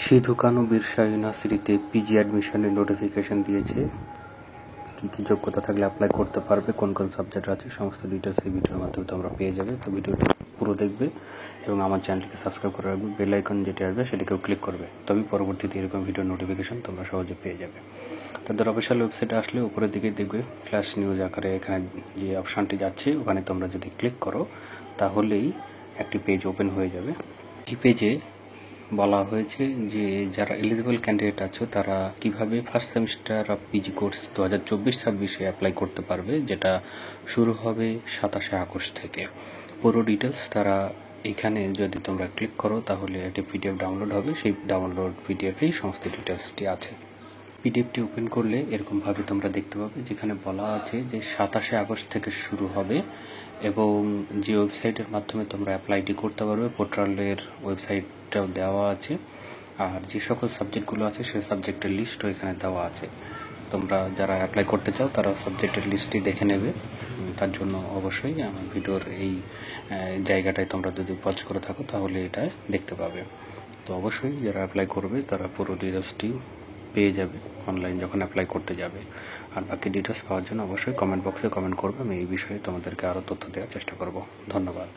সিধু কানু বিরসা ইউনিভার্সিটিতে পিজি অ্যাডমিশনের নোটিফিকেশন দিয়েছে। কী কী যোগ্যতা থাকলে অ্যাপ্লাই করতে পারবে, কোন কোন সাবজেক্ট আছে, সমস্ত ডিটেলস এই ভিডিওর মাধ্যমে তোমরা পেয়ে যাবে। তো ভিডিওটি পুরো দেখবে এবং আমার চ্যানেলকে সাবস্ক্রাইব করে রাখবে। বেল আইকন যেটি আসবে সেটিকেও ক্লিক করবে, তবে পরবর্তীতে এরকম ভিডিও নোটিফিকেশন তোমরা সহজে পেয়ে যাবে। তাদের অফিসিয়াল ওয়েবসাইটে আসলে উপরের দিকে দেখবে ফ্ল্যাশ নিউজ আকারে এখানে যে অপশানটি যাচ্ছে, ওখানে তোমরা যদি ক্লিক করো তাহলেই একটি পেজ ওপেন হয়ে যাবে। এই পেজে বলা হয়েছে যে যারা এলিজিবল ক্যান্ডিডেট আছো তারা কিভাবে first semester of PG course 2024-26 apply করতে পারবে, যেটা শুরু হবে 27 আগস্ট থেকে। পুরো ডিটেলস তারা এখানে যদি তোমরা ক্লিক করো তাহলে একটি পিডিএফ ডাউনলোড হবে, সেই ডাউনলোড পিডিএফেই সমস্ত ডিটেলসটি আছে। পিডিএফটি ওপেন করলে এরকমভাবে তোমরা দেখতে পাবে, যেখানে বলা আছে যে 27 আগস্ট থেকে শুরু হবে এবং যে ওয়েবসাইটের মাধ্যমে তোমরা অ্যাপ্লাইটি করতে পারবে পোর্টালের ওয়েবসাইটটাও দেওয়া আছে, আর যে সকল সাবজেক্টগুলো আছে সেই সাবজেক্টের লিস্টও এখানে দেওয়া আছে। তোমরা যারা অ্যাপ্লাই করতে চাও তারা সাবজেক্টের লিস্টটি দেখে নেবে। তার জন্য অবশ্যই আমার ভিডিওর এই জায়গাটায় তোমরা যদি পজ করে থাকো তাহলে এটা দেখতে পাবে। তো অবশ্যই যারা অ্যাপ্লাই করবে তারা পুরো ডিটেলসটি পেয়ে যাবে অনলাইন যখন অ্যাপ্লাই করতে যাবে। আর বাকি ডিটেলস পাওয়ার জন্য অবশ্যই কমেন্ট বক্সে কমেন্ট করবে, আমি এই বিষয়ে তোমাদেরকে আরও তথ্য দেওয়ার চেষ্টা করব। ধন্যবাদ।